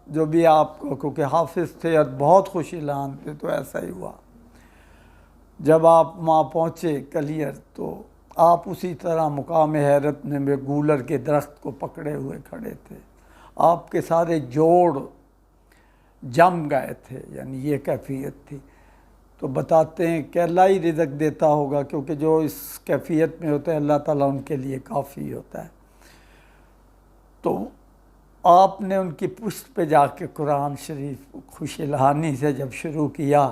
जो भी आपको, क्योंकि हाफिज़ थे और बहुत खुशीलान थे, तो ऐसा ही हुआ। जब आप वहाँ पहुँचे कलियर, तो आप उसी तरह मुकाम हैरत में गूलर के दरख्त को पकड़े हुए खड़े थे। आपके सारे जोड़ जम गए थे, यानी ये कैफियत थी। तो बताते हैं कि अल्लाह ही रिज़्क़ देता होगा, क्योंकि जो इस कैफियत में होते हैं अल्लाह ताला उनके लिए काफ़ी होता है। तो आपने उनकी पुश्त पे जाके कुरान शरीफ खुशलहानी से जब शुरू किया,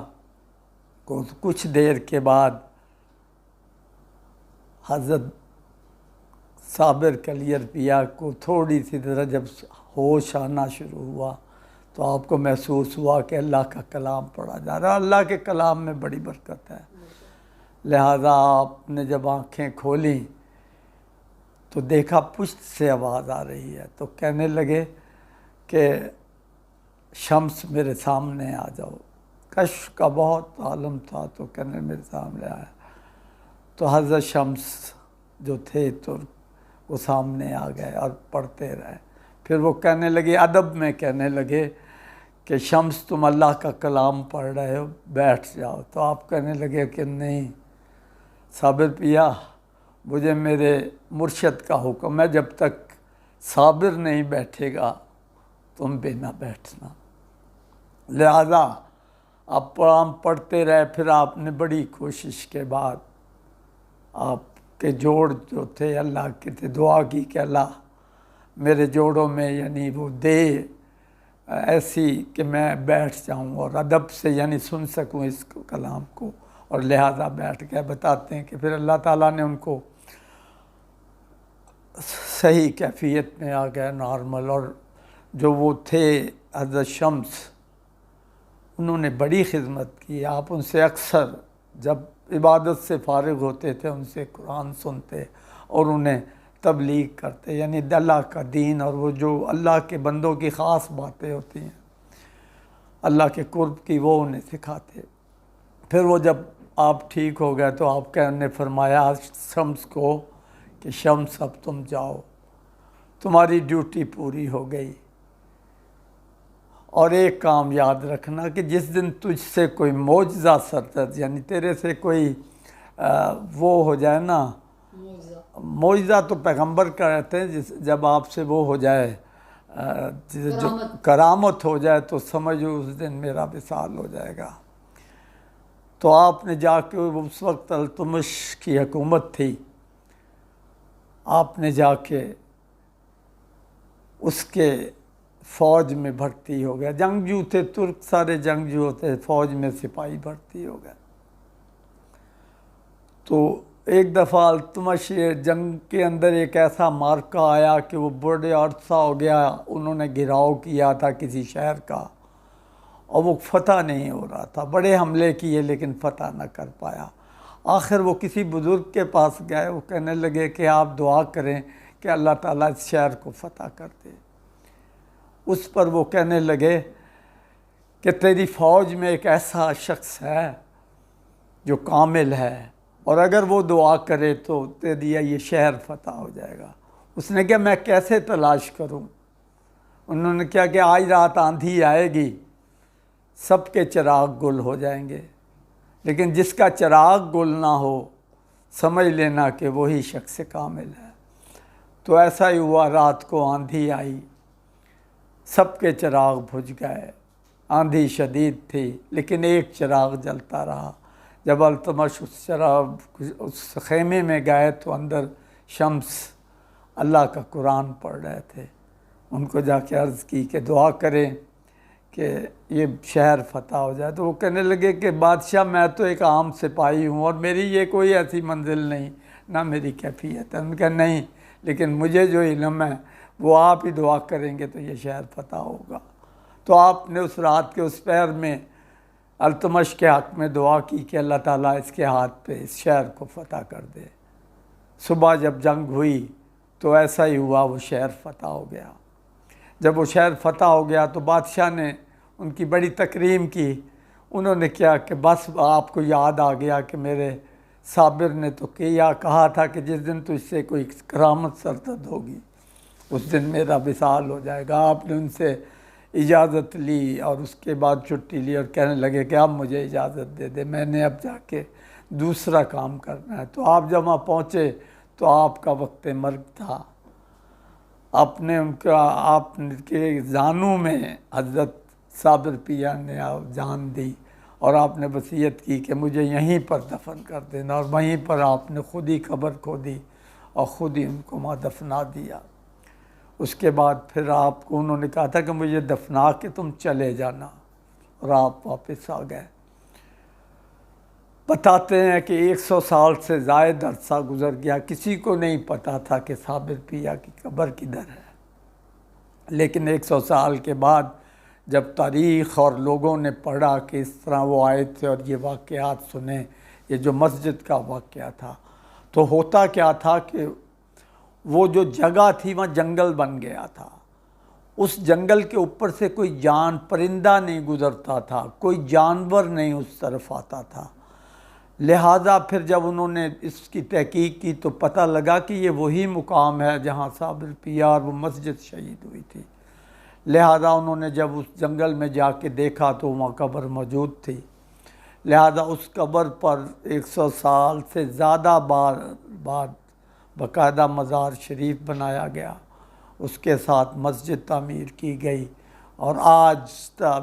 कुछ देर के बाद हज़रत साबिर कलियर पिया को थोड़ी सी तरह जब होश आना शुरू हुआ, तो आपको महसूस हुआ कि अल्लाह का कलाम पढ़ा जा रहा है। अल्लाह के कलाम में बड़ी बरकत है। लिहाजा आपने जब आँखें खोली तो देखा पुश्त से आवाज़ आ रही है, तो कहने लगे कि शम्स मेरे सामने आ जाओ। कश्फ का बहुत आलम था, तो कहने मेरे सामने आया। तो हज़रत शम्स जो थे तो वो सामने आ गए और पढ़ते रहे। फिर वो कहने लगे, अदब में कहने लगे कि शम्स तुम अल्लाह का कलाम पढ़ रहे हो, बैठ जाओ। तो आप कहने लगे कि नहीं साबिर पिया, मुझे मेरे मुर्शद का हुक्म है, जब तक साबिर नहीं बैठेगा तुम भी ना बैठना। लिहाजा आप कलाम पढ़ते रहे। फिर आपने बड़ी कोशिश के बाद आपके जोड़ जो थे अल्लाह के थे, दुआ की कि अल्लाह मेरे जोड़ों में यानी वो दे ऐसी कि मैं बैठ जाऊं और अदब से यानी सुन सकूं इस कलाम को, और लिहाजा बैठ गए। बताते हैं कि फिर अल्लाह ताला ने उनको सही कैफियत में आ गया, नॉर्मल। और जो वो थे हज़रत शम्स, उन्होंने बड़ी खिदमत की। आप उनसे अक्सर जब इबादत से फारिग होते थे उनसे कुरान सुनते और उन्हें तबलीग करते, यानी अल्लाह का दीन और वो जो अल्लाह के बंदों की ख़ास बातें होती हैं अल्लाह के कुर्ब की, वो उन्हें सिखाते। फिर वो जब आप ठीक हो गए तो आपने फरमाया शम्स को कि शम्स अब तुम जाओ, तुम्हारी ड्यूटी पूरी हो गई। और एक काम याद रखना कि जिस दिन तुझसे कोई मौजज़ा सरदर्द, यानी तेरे से कोई वो हो जाए ना, मौजज़ा तो पैगंबर का रहते हैं, जब आपसे वो हो जाए जो करामत हो जाए, तो समझो उस दिन मेरा विसाल हो जाएगा। तो आपने जाके, उस वक्त अल्तुमिश की हुकूमत थी, आपने जाके उसके फ़ौज में भर्ती हो गया। जंगजू थे, तुर्क सारे जंगजू होते, फ़ौज में सिपाही भर्ती हो गए। तो एक दफ़ा अल्तुमिश जंग के अंदर एक ऐसा मार्का आया कि वो बड़े अरसा हो गया उन्होंने घिराव किया था किसी शहर का, और वो फतह नहीं हो रहा था। बड़े हमले किए लेकिन फतह न कर पाया। आखिर वो किसी बुज़ुर्ग के पास गए, वो कहने लगे कि आप दुआ करें कि अल्लाह ताला इस शहर को फतह कर दे। उस पर वो कहने लगे कि तेरी फ़ौज में एक ऐसा शख्स है जो कामिल है, और अगर वो दुआ करे तो तेरी ये शहर फतह हो जाएगा। उसने कहा मैं कैसे तलाश करूं? उन्होंने क्या कि आज रात आंधी आएगी, सबके चिराग गुल हो जाएंगे, लेकिन जिसका चिराग गुल ना हो समझ लेना कि वही शख्स कामिल है। तो ऐसा ही हुआ, रात को आंधी आई, सबके चिराग बुझ गए। आंधी शदीद थी लेकिन एक चिराग जलता रहा। जब अल्तुमिश उस खेमे में गए तो अंदर शम्स अल्लाह का कुरान पढ़ रहे थे। उनको जाके अर्ज़ की कि दुआ करें कि ये शहर फतह हो जाए। तो वो कहने लगे कि बादशाह मैं तो एक आम सिपाही हूँ और मेरी ये कोई ऐसी मंजिल नहीं, ना मेरी कैफियत है। उन्होंने कहा नहीं, लेकिन मुझे जो इल्म है वो आप ही दुआ करेंगे तो ये शहर फतह होगा। तो आपने उस रात के उस पहर में अल्तुमिश के हक़ में दुआ की कि अल्लाह ताला इसके हाथ पे इस शहर को फतह कर दे। सुबह जब जंग हुई तो ऐसा ही हुआ, वो शहर फतह हो गया। जब वो शहर फतह हो गया तो बादशाह ने उनकी बड़ी तकरीम की। उन्होंने क्या कि बस आपको याद आ गया कि मेरे साबिर ने तो किया, कहा था कि जिस दिन तुझसे कोई करामत सरदर्द होगी उस दिन मेरा विसाल हो जाएगा। आपने उनसे इजाज़त ली और उसके बाद छुट्टी ली और कहने लगे कि अब मुझे इजाज़त दे दे, मैंने अब जाके दूसरा काम करना है। तो आप जब वहाँ पहुँचे तो आपका वक्त मर्ग था। आपने उनका आपके जानू में हज़रत साबिर पिया ने जान दी और आपने वसीयत की कि मुझे यहीं पर दफन कर देना, और वहीं पर आपने खुद ही कब्र खोदी और ख़ुद ही उनको वहाँ दफना दिया। उसके बाद फिर आपको उन्होंने कहा था कि मुझे दफना के तुम चले जाना, और आप वापस आ गए। बताते हैं कि 100 साल से ज़ायद अरसा गुज़र गया, किसी को नहीं पता था कि साबिर पिया की कब्र किधर है। लेकिन 100 साल के बाद जब तारीख़ और लोगों ने पढ़ा कि इस तरह वो आए थे और ये वाक़यात सुने, ये जो मस्जिद का वाक़या था, तो होता क्या था कि वो जो जगह थी वहाँ जंगल बन गया था। उस जंगल के ऊपर से कोई परिंदा नहीं गुज़रता था, कोई जानवर नहीं उस तरफ आता था। लिहाजा फिर जब उन्होंने इसकी तहकीक की तो पता लगा कि ये वही मुकाम है जहाँ साबिर पिया और वो मस्जिद शहीद हुई थी। लिहाजा उन्होंने जब उस जंगल में जाके देखा तो वहाँ कब्र मौजूद थी। लिहाजा उस कब्र पर 100 साल से ज़्यादा बाद बाकायदा मज़ार शरीफ बनाया गया, उसके साथ मस्जिद तामीर की गई। और आज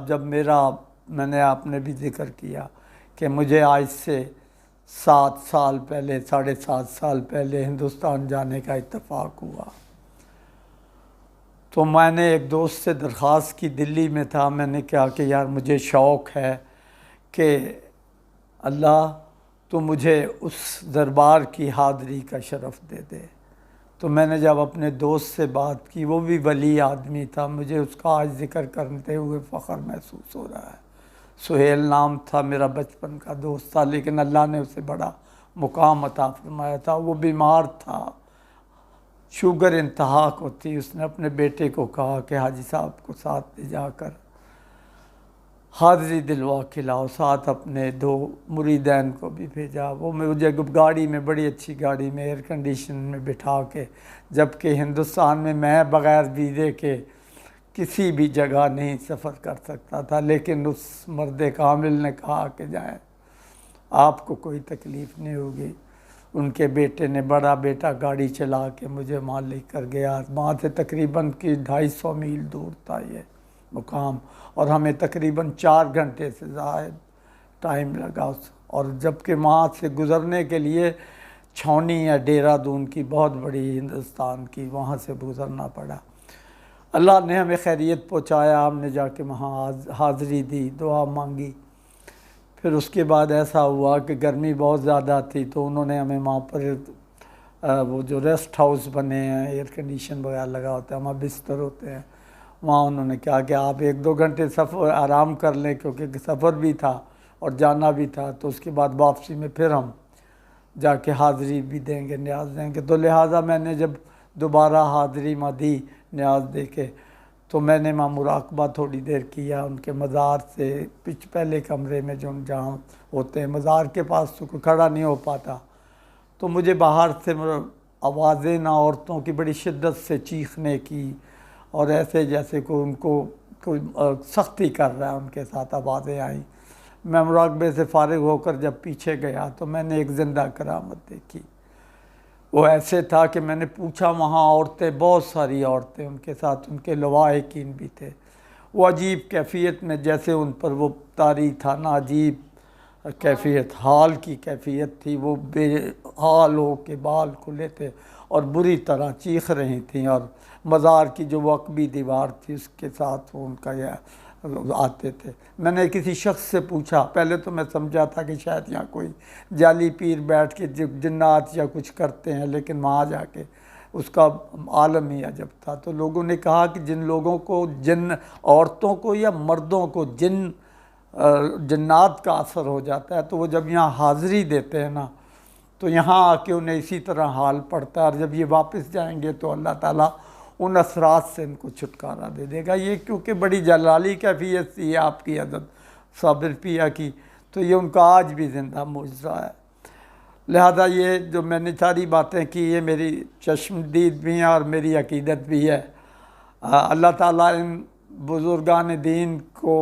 जब मैंने आपने भी ज़िक्र किया कि मुझे आज से 7 साल पहले 7.5 साल पहले हिंदुस्तान जाने का इत्तेफाक हुआ, तो मैंने एक दोस्त से दरख्वास्त की, दिल्ली में था, मैंने कहा कि यार मुझे शौक़ है कि अल्लाह तो मुझे उस दरबार की हाज़री का शरफ़ दे दे। तो मैंने जब अपने दोस्त से बात की, वो भी वली आदमी था, मुझे उसका आज ज़िक्र करते हुए फ़ख्र महसूस हो रहा है। सुहेल नाम था, मेरा बचपन का दोस्त था, लेकिन अल्लाह ने उसे बड़ा मुकाम अता फरमाया था। वो बीमार था, शुगर इंतहा को थी। उसने अपने बेटे को कहा कि हाजी साहब को साथ ले जाकर हाज़री दिलवा के लाओ, साथ अपने 2 मुरीदैन को भी भेजा। वो मुझे गाड़ी में, बड़ी अच्छी गाड़ी में, एयर कंडीशन में बिठा के, जबकि हिंदुस्तान में मैं बग़ैर वीज़े के किसी भी जगह नहीं सफ़र कर सकता था, लेकिन उस मर्द कामिल ने कहा कि जाएं, आपको कोई तकलीफ़ नहीं होगी। उनके बेटे ने, बड़ा बेटा गाड़ी चला के मुझे वहाँ लेकर गया। वहाँ से तकरीबन 250 मील दूर था ये मुकाम, और हमें तकरीबन 4 घंटे से ज़ायद टाइम लगा। और जबकि वहाँ से गुज़रने के लिए छावनी या देहरादून की बहुत बड़ी हिंदुस्तान की, वहाँ से गुज़रना पड़ा। अल्लाह ने हमें खैरियत पहुँचाया, हमने जाके वहाँ हाज़री दी, दुआ मांगी। फिर उसके बाद ऐसा हुआ कि गर्मी बहुत ज़्यादा थी, तो उन्होंने हमें वहाँ पर वो जो रेस्ट हाउस बने हैं, एयर कंडीशन वगैरह लगा होता है, वहाँ बिस्तर होते हैं, वहाँ उन्होंने कहा कि आप 1-2 घंटे सफ़र आराम कर लें, क्योंकि सफ़र भी था और जाना भी था। तो उसके बाद वापसी में फिर हम जाके हाज़री भी देंगे, न्याज देंगे। तो लिहाजा मैंने जब दोबारा हाज़री में दी, न्याज दे के, तो मैंने वहाँ मुराकबा थोड़ी देर किया उनके मज़ार से, पहले कमरे में जो जहाँ होते हैं, मज़ार के पास तो कोई खड़ा नहीं हो पाता। तो मुझे बाहर से आवाज़ें ना औरतों की बड़ी शिद्दत से चीखने की, और ऐसे जैसे कोई उनको कोई सख्ती कर रहा है, उनके साथ आवाज़ें आई। मैं मुराकबे से फ़ारिग होकर जब पीछे गया तो मैंने एक ज़िंदा करामत देखी। वो ऐसे था कि मैंने पूछा, वहाँ औरतें, बहुत सारी औरतें, उनके साथ उनके लवाहिकीन भी थे। वो अजीब कैफियत में, जैसे उन पर वो तारी था ना, अजीब कैफियत, हाल की कैफियत थी। वो बेहाल हो के बाल खुले थे और बुरी तरह चीख रही थी, और मज़ार की जो वक्बी दीवार थी उसके साथ वो उनका यह आते थे। मैंने किसी शख्स से पूछा, पहले तो मैं समझा था कि शायद यहाँ कोई जाली पीर बैठ के जिन्नात या कुछ करते हैं, लेकिन वहाँ जाके उसका आलम ही अजब था। तो लोगों ने कहा कि जिन लोगों को, जिन औरतों को या मर्दों को जन्नात का असर हो जाता है, तो वो जब यहाँ हाज़री देते हैं ना, तो यहाँ आके उन्हें इसी तरह हाल पड़ता है, और जब ये वापस जाएंगे तो अल्लाह ताला उन असरात से इनको छुटकारा दे देगा। ये क्योंकि बड़ी जलाली कैफियत थी आपकी हज़रत साबिर पिया की, तो ये उनका आज भी ज़िंदा मुजरा है। लिहाजा ये जो मैंने सारी बातें की, ये मेरी चश्मदीद भी हैं और मेरी अकीदत भी है। अल्लाह ताला इन बुज़ुर्गान दीन को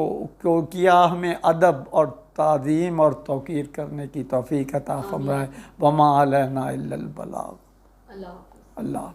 किया हमें अदब और ताज़ीम और तौक़ीर करने की तौफ़ीक़ अता फ़रमाए। वमा अलैना इल्लल बलाग। अल्लाह। अल्लाह।